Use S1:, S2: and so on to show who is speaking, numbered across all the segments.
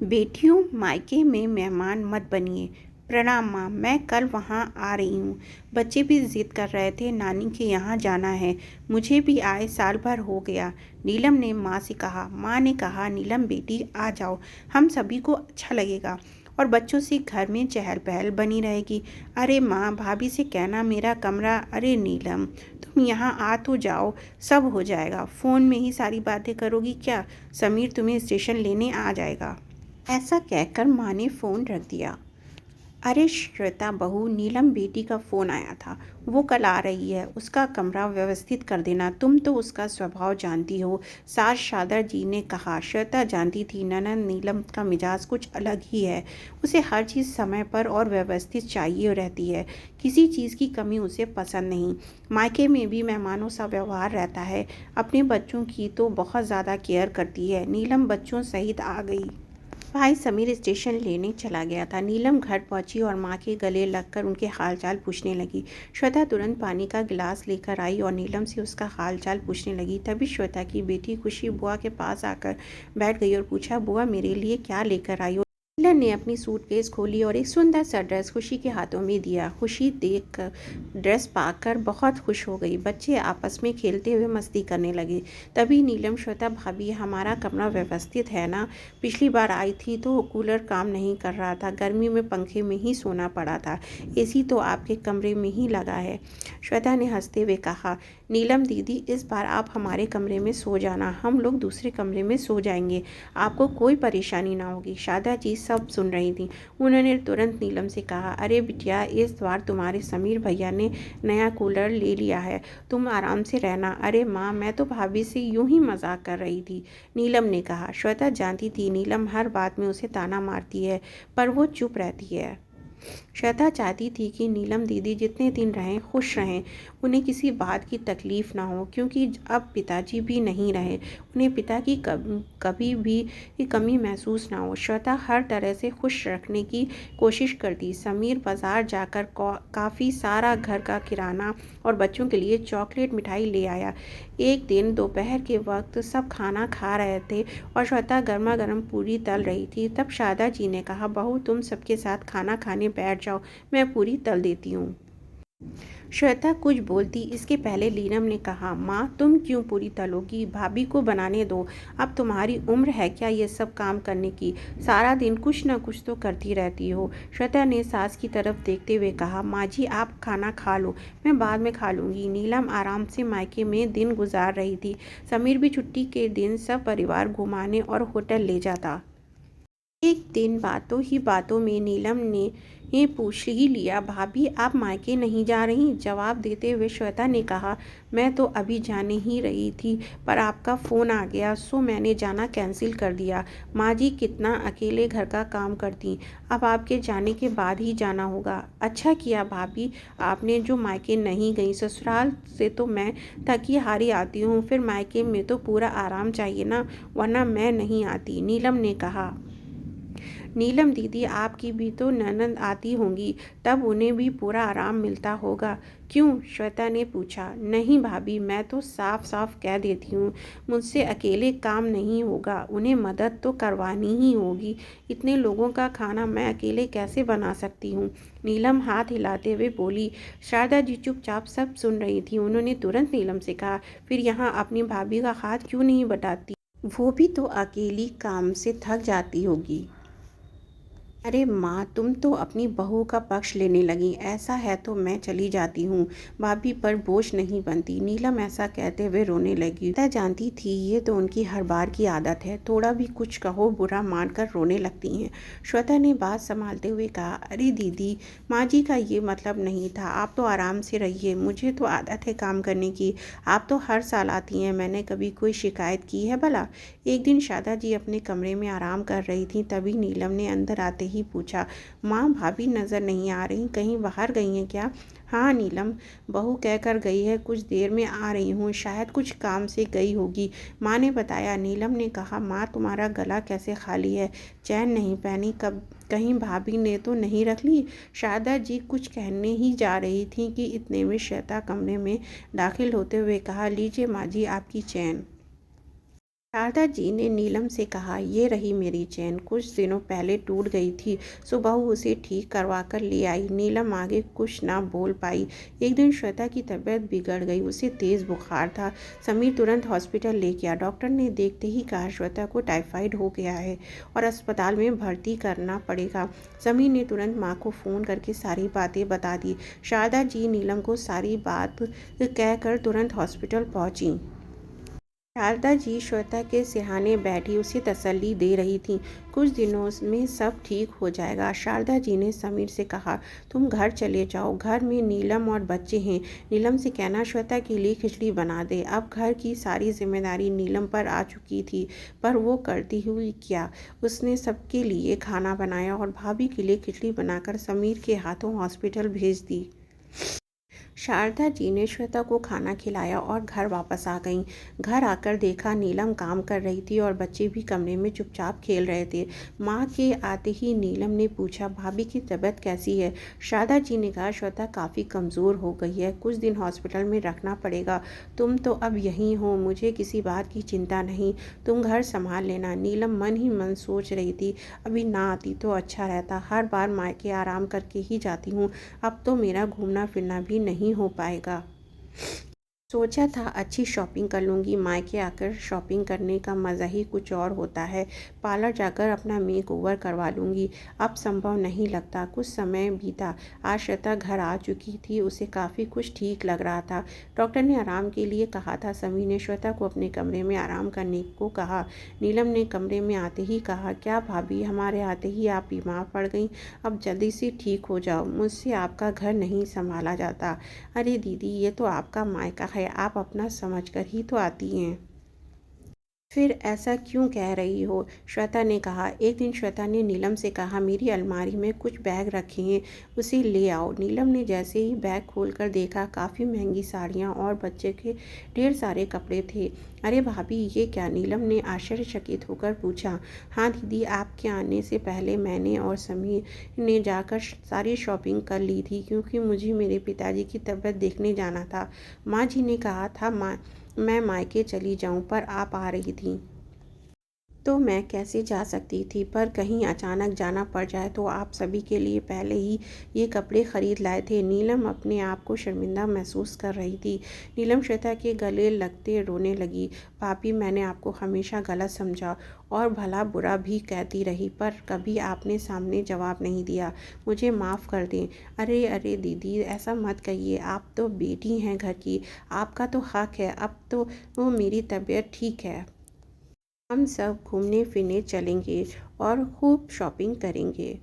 S1: बेटियों, मायके में मेहमान मत बनिए। प्रणाम माँ, मैं कल वहाँ आ रही हूँ। बच्चे भी जिद कर रहे थे, नानी के यहाँ जाना है। मुझे भी आए साल भर हो गया। नीलम ने माँ से कहा। माँ ने कहा, नीलम बेटी आ जाओ, हम सभी को अच्छा लगेगा और बच्चों से घर में चहल पहल बनी रहेगी। अरे माँ, भाभी से कहना मेरा कमरा। अरे नीलम, तुम यहाँ आ तो जाओ, सब हो जाएगा। फ़ोन में ही सारी बातें करोगी क्या? समीर तुम्हें स्टेशन लेने आ जाएगा। ऐसा कहकर माँ ने फ़ोन रख दिया। अरे श्वेता बहू, नीलम बेटी का फ़ोन आया था। वो कल आ रही है, उसका कमरा व्यवस्थित कर देना। तुम तो उसका स्वभाव जानती हो, सास शारदा जी ने कहा। श्वेता जानती थी ननद नीलम का मिजाज कुछ अलग ही है। उसे हर चीज़ समय पर और व्यवस्थित चाहिए रहती है। किसी चीज़ की कमी उसे पसंद नहीं। मायके में भी मेहमानों सा व्यवहार रहता है। अपने बच्चों की तो बहुत ज़्यादा केयर करती है। नीलम बच्चों सहित आ गई। भाई समीर स्टेशन लेने चला गया था। नीलम घर पहुंची और माँ के गले लगकर उनके हालचाल पूछने लगी। श्वेता तुरंत पानी का गिलास लेकर आई और नीलम से उसका हालचाल पूछने लगी। तभी श्वेता की बेटी खुशी बुआ के पास आकर बैठ गई और पूछा, बुआ मेरे लिए क्या लेकर आई हो? नीलम ने अपनी सूटकेस खोली और एक सुंदर सा ड्रेस खुशी के हाथों में दिया। खुशी देख ड्रेस पाकर बहुत खुश हो गई। बच्चे आपस में खेलते हुए मस्ती करने लगे। तभी नीलम, श्वेता भाभी, हमारा कमरा व्यवस्थित है ना? पिछली बार आई थी तो कूलर काम नहीं कर रहा था, गर्मी में पंखे में ही सोना पड़ा था। एसी तो आपके कमरे में ही लगा है। श्वेता ने हंसते हुए कहा। नीलम दीदी, इस बार आप हमारे कमरे में सो जाना, हम लोग दूसरे कमरे में सो जाएंगे। आपको कोई परेशानी ना होगी। शारदा जी सब सुन रही थी। उन्होंने तुरंत नीलम से कहा, अरे बिटिया, इस बार तुम्हारे समीर भैया ने नया कूलर ले लिया है, तुम आराम से रहना। अरे माँ, मैं तो भाभी से यूं ही मजाक कर रही थी, नीलम ने कहा। श्वेता जानती थी नीलम हर बात में उसे ताना मारती है, पर वो चुप रहती है। श्वेता चाहती थी कि नीलम दीदी जितने दिन रहें खुश रहें, उन्हें किसी बात की तकलीफ़ ना हो, क्योंकि अब पिताजी भी नहीं रहे। उन्हें पिता की कभी भी कमी महसूस ना हो। श्वेता हर तरह से खुश रखने की कोशिश करती। समीर बाज़ार जाकर काफ़ी सारा घर का किराना और बच्चों के लिए चॉकलेट मिठाई ले आया। एक दिन दोपहर के वक्त सब खाना खा रहे थे और श्वेता गर्मा गर्म पूरी तल रही थी। तब शारदा जी ने कहा, बहू तुम सबके साथ खाना खाने बैठ जाओ, मैं पूरी तल देती हूँ। श्वेता कुछ बोलती इसके पहले नीलम ने कहा, माँ तुम क्यों पूरी तलोगी, भाभी को बनाने दो। अब तुम्हारी उम्र है क्या ये सब काम करने की? सारा दिन कुछ न कुछ तो करती रहती हो। श्वेता ने सास की तरफ देखते हुए कहा, माँ जी आप खाना खा लो, मैं बाद में खा लूँगी। नीलम आराम से मायके में दिन गुजार रही थी। समीर भी छुट्टी के दिन सब परिवार घुमाने और होटल ले जाता। एक दिन बातों ही बातों में नीलम ने ये पूछ ही लिया, भाभी आप मायके नहीं जा रही? जवाब देते हुए श्वेता ने कहा, मैं तो अभी जाने ही रही थी, पर आपका फ़ोन आ गया सो मैंने जाना कैंसिल कर दिया। माँ जी कितना अकेले घर का काम करती, अब आपके जाने के बाद ही जाना होगा। अच्छा किया भाभी आपने जो मायके नहीं गई, ससुराल से तो मैं थकी हारी आती हूँ, फिर मायके में तो पूरा आराम चाहिए ना, वरना मैं नहीं आती, नीलम ने कहा। नीलम दीदी आपकी भी तो ननद आती होंगी, तब उन्हें भी पूरा आराम मिलता होगा। क्यों? श्वेता ने पूछा। नहीं भाभी, मैं तो साफ साफ कह देती हूँ, मुझसे अकेले काम नहीं होगा, उन्हें मदद तो करवानी ही होगी। इतने लोगों का खाना मैं अकेले कैसे बना सकती हूँ? नीलम हाथ हिलाते हुए बोली। शारदा जी चुपचाप सब सुन रही थी। उन्होंने तुरंत नीलम से कहा, फिर यहाँ अपनी भाभी का हाथ क्यों नहीं बटाती? वो भी तो अकेली काम से थक जाती होगी। अरे माँ, तुम तो अपनी बहू का पक्ष लेने लगी। ऐसा है तो मैं चली जाती हूँ, भाभी पर बोझ नहीं बनती। नीलम ऐसा कहते हुए रोने लगी। तय जानती थी ये तो उनकी हर बार की आदत है, थोड़ा भी कुछ कहो बुरा मानकर रोने लगती हैं। श्वेता ने बात संभालते हुए कहा, अरे दीदी, माँ जी का ये मतलब नहीं था, आप तो आराम से रहिए, मुझे तो आदत है काम करने की। आप तो हर साल आती हैं, मैंने कभी कोई शिकायत की है भला? एक दिन शारदा जी अपने कमरे में आराम कर रही थी, तभी नीलम ने अंदर आते ही पूछा, माँ भाभी नज़र नहीं आ रही, कहीं बाहर गई हैं क्या? हाँ नीलम, बहू कहकर गई है कुछ देर में आ रही हूँ, शायद कुछ काम से गई होगी, माँ ने बताया। नीलम ने कहा, माँ तुम्हारा गला कैसे खाली है, चैन नहीं पहनी, कब कहीं भाभी ने तो नहीं रख ली? शारदा जी कुछ कहने ही जा रही थी कि इतने में श्वेता कमरे में दाखिल होते हुए कहा, लीजिए माँ जी आपकी चैन। शारदा जी ने नीलम से कहा, ये रही मेरी चेन, कुछ दिनों पहले टूट गई थी, सो बहू उसे ठीक करवा कर ले आई। नीलम आगे कुछ ना बोल पाई। एक दिन श्वेता की तबीयत बिगड़ गई, उसे तेज़ बुखार था। समीर तुरंत हॉस्पिटल ले गया। डॉक्टर ने देखते ही कहा, श्वेता को टाइफाइड हो गया है और अस्पताल में भर्ती करना पड़ेगा। समीर ने तुरंत माँ को फ़ोन करके सारी बातें बता दी। शारदा जी नीलम को सारी बात कहकर तुरंत हॉस्पिटल पहुँची। शारदा जी श्वेता के सिरहाने बैठी उसे तसल्ली दे रही थीं। कुछ दिनों में सब ठीक हो जाएगा। शारदा जी ने समीर से कहा, तुम घर चले जाओ, घर में नीलम और बच्चे हैं। नीलम से कहना श्वेता के लिए खिचड़ी बना दे। अब घर की सारी जिम्मेदारी नीलम पर आ चुकी थी, पर वो करती हुई क्या। उसने सबके लिए खाना बनाया और भाभी के लिए खिचड़ी बनाकर समीर के हाथों हॉस्पिटल भेज दी। शारदा जी ने श्वेता को खाना खिलाया और घर वापस आ गईं। घर आकर देखा नीलम काम कर रही थी और बच्चे भी कमरे में चुपचाप खेल रहे थे। माँ के आते ही नीलम ने पूछा, भाभी की तबीयत कैसी है। शारदा जी ने कहा, श्वेता काफ़ी कमज़ोर हो गई है, कुछ दिन हॉस्पिटल में रखना पड़ेगा। तुम तो अब यहीं हो, मुझे किसी बात की चिंता नहीं, तुम घर संभाल लेना। नीलम मन ही मन सोच रही थी, अभी ना आती तो अच्छा रहता, हर बार मायके आराम करके ही जाती हूँ, अब तो मेरा घूमना फिरना भी नहीं हो पाएगा। सोचा था अच्छी शॉपिंग कर लूँगी, मायके आकर शॉपिंग करने का मज़ा ही कुछ और होता है। पार्लर जाकर अपना मेक ओवर करवा लूँगी, अब संभव नहीं लगता। कुछ समय बीता। आज श्वेता घर आ चुकी थी, उसे काफ़ी कुछ ठीक लग रहा था। डॉक्टर ने आराम के लिए कहा था। समीर ने श्वेता को अपने कमरे में आराम करने को कहा। नीलम ने कमरे में आते ही कहा, क्या भाभी, हमारे आते ही आप बीमार पड़ गई, अब जल्दी से ठीक हो जाओ, मुझसे आपका घर नहीं संभाला जाता। अरे दीदी, ये तो आपका मायका है, आप अपना समझकर ही तो आती हैं, फिर ऐसा क्यों कह रही हो। श्वेता ने कहा। एक दिन श्वेता ने नीलम से कहा, मेरी अलमारी में कुछ बैग रखे हैं, उसे ले आओ। नीलम ने जैसे ही बैग खोलकर देखा, काफ़ी महंगी साड़ियाँ और बच्चे के ढेर सारे कपड़े थे। अरे भाभी, ये क्या। नीलम ने आश्चर्यचकित होकर पूछा। हाँ दीदी, आपके आने से पहले मैंने और समीर ने जाकर सारी शॉपिंग कर ली थी, क्योंकि मुझे मेरे पिताजी की तबीयत देखने जाना था। माँ जी ने कहा था मैं मायके चली जाऊं, पर आप आ रही थी तो मैं कैसे जा सकती थी, पर कहीं अचानक जाना पड़ जाए तो आप सभी के लिए पहले ही ये कपड़े खरीद लाए थे। नीलम अपने आप को शर्मिंदा महसूस कर रही थी। नीलम श्वेता के गले लगते रोने लगी। भाभी, मैंने आपको हमेशा गलत समझा और भला बुरा भी कहती रही, पर कभी आपने सामने जवाब नहीं दिया, मुझे माफ़ कर दें। अरे अरे दीदी, ऐसा मत कहिए, आप तो बेटी हैं घर की, आपका तो हक है। अब तो वो मेरी तबीयत ठीक है, हम सब घूमने फिरने चलेंगे और खूब शॉपिंग करेंगे।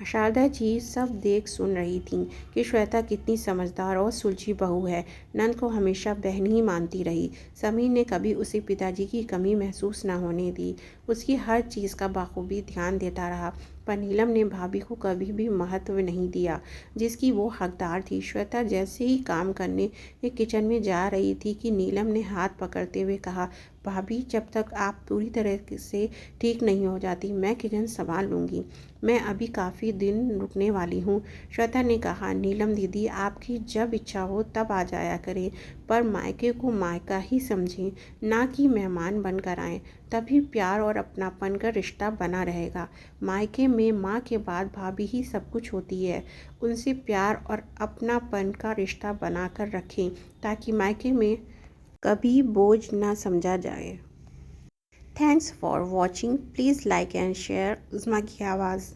S1: शारदा जी सब देख सुन रही थीं कि श्वेता कितनी समझदार और सुलझी बहू है। नंद को हमेशा बहन ही मानती रही। समीर ने कभी उसे पिताजी की कमी महसूस न होने दी, उसकी हर चीज़ का बाखूबी ध्यान देता रहा। पर नीलम ने भाभी को कभी भी महत्व नहीं दिया जिसकी वो हकदार थी। श्वेता जैसे ही काम करने किचन में जा रही थी कि नीलम ने हाथ पकड़ते हुए कहा, भाभी, जब तक आप पूरी तरह से ठीक नहीं हो जाती, मैं किचन संभाल लूँगी, मैं अभी काफ़ी दिन रुकने वाली हूँ। श्वेता ने कहा, नीलम दीदी, आपकी जब इच्छा हो तब आ जाया करें, पर मायके को मायका ही समझें, ना कि मेहमान बनकर आएँ, तभी प्यार और अपनापन का रिश्ता बना रहेगा। मायके में माँ के बाद भाभी ही सब कुछ होती है, उनसे प्यार और अपनापन का रिश्ता बनाकर रखें, ताकि मायके में कभी बोझ ना समझा जाए। Thanks for watching, please like and share Uzma की आवाज़।